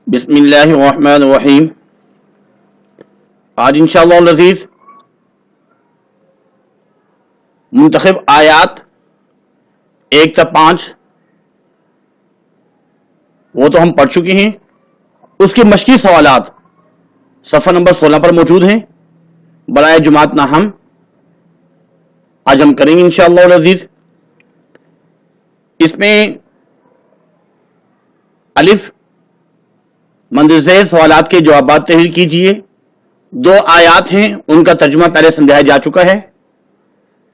بسم اللہ الرحمن الرحیم۔ آج انشاءاللہ العزیز منتخب آیات 1 تا 5 وہ تو ہم پڑھ چکے ہیں، اس کے مشقی سوالات صفحہ نمبر 16 پر موجود ہیں، برائے جماعت ناہم آج ہم کریں گے انشاءاللہ العزیز۔ اس میں الف مندرجہ سوالات کے جوابات تحریر کیجئے۔ 2 آیات ہیں، ان کا ترجمہ پہلے سمجھایا جا چکا ہے،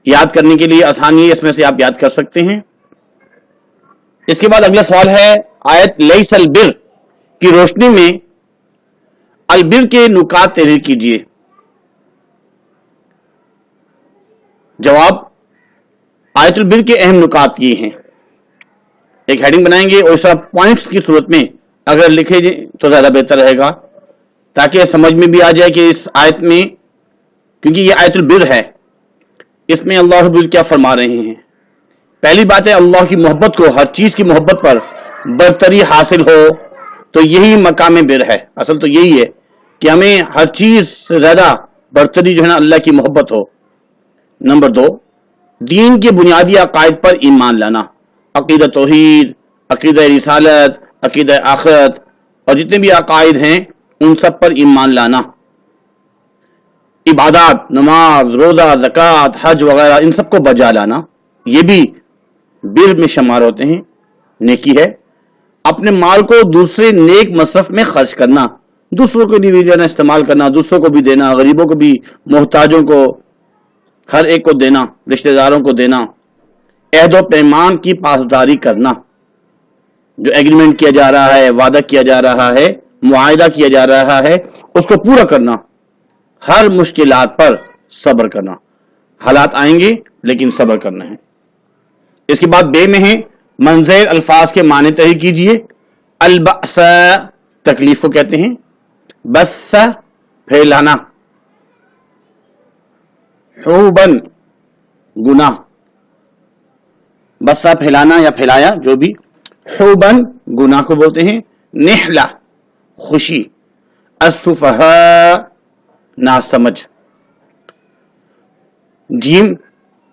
یاد کرنے کے لیے آسانی ہے، اس میں سے آپ یاد کر سکتے ہیں۔ اس کے بعد اگلا سوال ہے آیت لیس البر کی روشنی میں البر کے نکات تحریر کیجئے۔ جواب، آیت البر کے اہم نکات یہ ہیں، ایک ہیڈنگ بنائیں گے اور اس طرح پوائنٹس کی صورت میں اگر لکھے جائیں تو زیادہ بہتر رہے گا، تاکہ سمجھ میں بھی آ جائے کہ اس آیت میں، کیونکہ یہ آیت البر ہے، اس میں اللہ رب العزت کیا فرما رہے ہیں۔ پہلی بات ہے اللہ کی محبت کو، ہر چیز کی محبت پر برتری حاصل ہو تو یہی مقام بر ہے۔ اصل تو یہی ہے کہ ہمیں ہر چیز سے زیادہ برتری جو ہے نا اللہ کی محبت ہو۔ نمبر 2، دین کے بنیادی عقائد پر ایمان لانا، عقیدہ توحید، عقیدہ رسالت، عقیدہ آخرت اور جتنے بھی عقائد ہیں ان سب پر ایمان لانا۔ عبادات، نماز، روزہ، زکوٰۃ، حج وغیرہ ان سب کو بجا لانا، یہ بھی بر میں شمار ہوتے ہیں، نیکی ہے۔ اپنے مال کو دوسرے نیک مصرف میں خرچ کرنا، دوسروں کو بھی استعمال کرنا، دوسروں کو بھی دینا، غریبوں کو بھی، محتاجوں کو، ہر ایک کو دینا، رشتہ داروں کو دینا۔ عہد و پیمان کی پاسداری کرنا، جو ایگریمنٹ کیا جا رہا ہے، وعدہ کیا جا رہا ہے، معاہدہ کیا جا رہا ہے، اس کو پورا کرنا۔ ہر مشکلات پر صبر کرنا، حالات آئیں گے لیکن صبر کرنا ہے۔ اس کے بعد بے میں ہے منزل الفاظ کے معنی تحریر کیجئے۔ البأس تکلیف کو کہتے ہیں، بس پھیلانا، حوبن گناہ، بسا پھیلانا یا پھیلایا جو بھی، حوبن گناہ کو بولتے ہیں۔ نحلہ خوشی، السفہاء ناسمجھ۔ جیم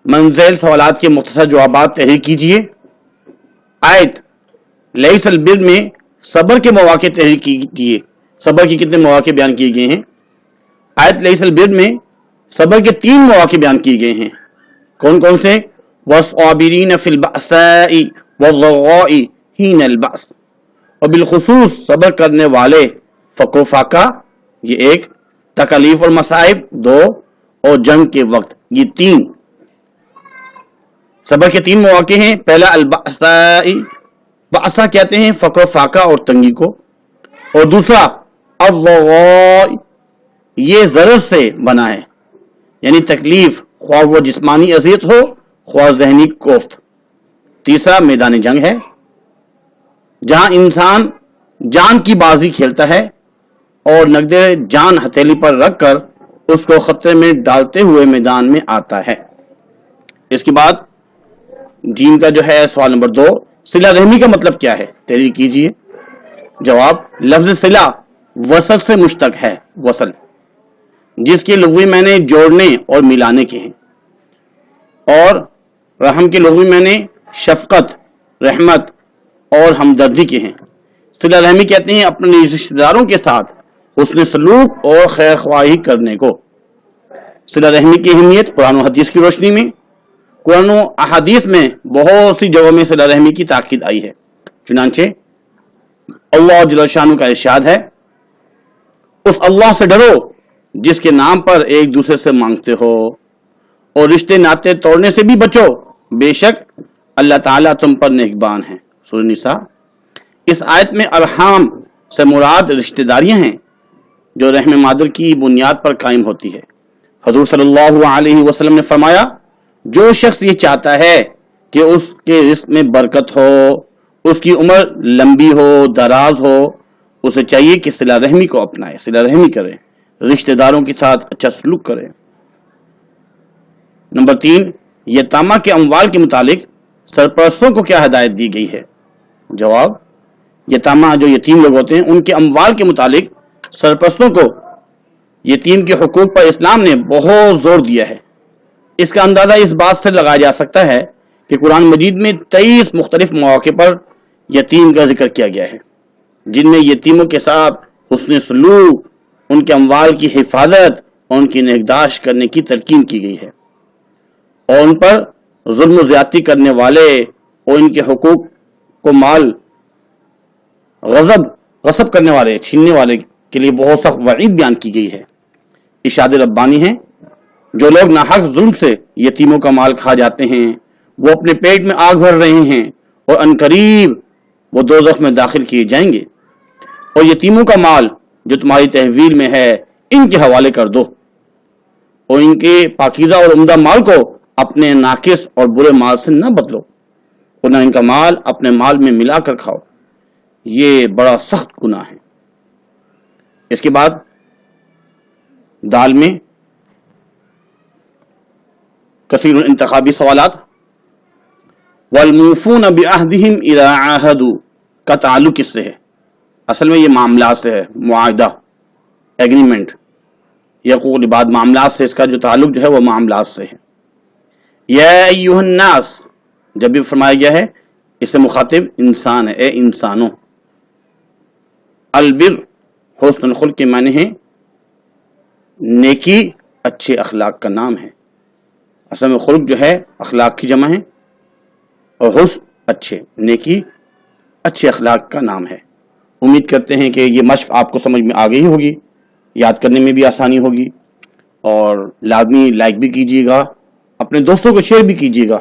منزل سوالات کے مختصر جوابات تحریر کیجئے۔ آیت لیس البر میں صبر کے مواقع تحریر کیجئے، صبر کے کتنے مواقع بیان کیے گئے ہیں۔ آیت لیس البر میں صبر کے 3 مواقع بیان کیے گئے ہیں، کون کون سے؟ والصابرین فی البأساء والضراء حین البأس، اور بالخصوص صبر کرنے والے فقر و فاقہ یہ 1، تکالیف اور مصائب 2، اور جنگ کے وقت یہ 3۔ صبر کے 3 مواقع ہیں۔ پہلا البأساء، بأسا کہتے ہیں فقر و فاقہ اور تنگی کو، اور دوسرا الضراء، یہ ضرر سے بنا ہے، یعنی تکلیف، خواہ وہ جسمانی اذیت ہو خواہ ذہنی کوفت۔ تیسرا میدان جنگ ہے، جہاں انسان جان کی بازی کھیلتا ہے اور نقد جان ہتھیلی پر رکھ کر اس کو خطرے میں ڈالتے ہوئے میدان میں آتا ہے۔ اس کے بعد جیم کا جو ہے سوال نمبر 2، صلہ رحمی کا مطلب کیا ہے؟ تحریر کیجئے۔ جواب، لفظ صلہ وصل سے مشتق ہے، وصل، جس کے لغوی معنی جوڑنے اور ملانے کے ہیں، اور رحم کے لغوی معنی شفقت، رحمت اور ہمدردی کے ہیں۔ صلہ رحمی کہتے ہیں اپنے رشتہ داروں کے ساتھ حسن سلوک اور خیر خواہی کرنے کو۔ صلہ رحمی کی اہمیت قرآن و حدیث کی روشنی میں، قرآن و احادیث میں بہت سی جگہوں میں صلہ رحمی کی تاکید آئی ہے، چنانچہ اللہ جل شانہ کا ارشاد ہے، اس اللہ سے ڈرو جس کے نام پر ایک دوسرے سے مانگتے ہو، اور رشتے ناطے توڑنے سے بھی بچو، بے شک اللہ تعالیٰ تم پر نگہبان ہے۔ سورہ نساء۔ اس آیت میں ارحام سے مراد رشتہ داریاں ہیں جو رحم مادر کی بنیاد پر قائم ہوتی ہے۔ حضور صلی اللہ علیہ وسلم نے فرمایا، جو شخص یہ چاہتا ہے کہ اس کے رزق میں برکت ہو، اس کی عمر لمبی ہو، دراز ہو، اسے چاہیے کہ صلہ رحمی کو اپنائے، صلہ رحمی کرے، رشتہ داروں کے ساتھ اچھا سلوک کرے۔ نمبر 3، یتامہ کے اموال کے متعلق سرپرستوں کو کیا ہدایت دی گئی ہے؟ جواب، یتامہ جو یتیم لوگ ہوتے ہیں ان کے اموال کے متعلق سرپرستوں کو یتیم کے حقوق پر اسلام نے بہت زور دیا ہے۔ اس کا اندازہ اس بات سے لگایا جا سکتا ہے کہ قرآن مجید میں 23 مختلف مواقع پر یتیم کا ذکر کیا گیا ہے، جن میں یتیموں کے ساتھ حسن سلوک، ان کے اموال کی حفاظت اور ان کی نگہداشت کرنے کی تلقین کی گئی ہے، اور ان پر ظلم و زیادتی کرنے والے اور ان کے حقوق کو مال غصب کرنے والے، چھیننے والے کے لیے بہت سخت وعید بیان کی گئی ہے۔ ارشاد ربانی ہے، جو لوگ ناحق ظلم سے یتیموں کا مال کھا جاتے ہیں وہ اپنے پیٹ میں آگ بھر رہے ہیں اور عنقریب وہ دوزخ میں داخل کیے جائیں گے، اور یتیموں کا مال جو تمہاری تحویل میں ہے ان کے حوالے کر دو، اور ان کے پاکیزہ اور عمدہ مال کو اپنے ناقص اور برے مال سے نہ بدلو، اور نہ ان کا مال اپنے مال میں ملا کر کھاؤ، یہ بڑا سخت گناہ ہے۔ اس کے بعد دال میں کثیر انتخابی سوالات، والموفون بعہدہم اذا عاہدوا کا تعلق کس سے ہے؟ اصل میں یہ معاملات سے ہے، معاہدہ، ایگریمنٹ، یقول بعد معاملات سے اس کا جو تعلق جو ہے وہ معاملات سے ہے۔ یا ایھا الناس جب بھی فرمایا گیا ہے اس سے مخاطب انسان ہے، اے انسانوں۔ البر حسن الخلق کے معنی ہیں نیکی، اچھے اخلاق کا نام ہے۔ اصل میں خلق جو ہے اخلاق کی جمع ہے، اور حسن اچھے، نیکی اچھے اخلاق کا نام ہے۔ امید کرتے ہیں کہ یہ مشق آپ کو سمجھ میں آ گئی ہوگی، یاد کرنے میں بھی آسانی ہوگی، اور لازمی لائک بھی کیجیے گا، اپنے دوستوں کو شیئر بھی کیجیے گا۔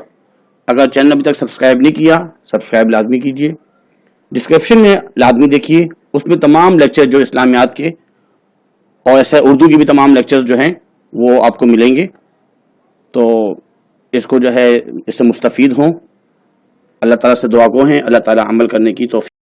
اگر چینل ابھی تک سبسکرائب نہیں کیا، سبسکرائب لازمی کیجیے۔ ڈسکرپشن میں لازمی دیکھیے، اس میں تمام لیکچر جو اسلامیات کے اور ایسے اردو کی بھی تمام لیکچرز جو ہیں وہ آپ کو ملیں گے، تو اس کو جو ہے اس سے مستفید ہوں۔ اللہ تعالیٰ سے دعا گو ہیں، اللہ تعالیٰ عمل کرنے کی توفیق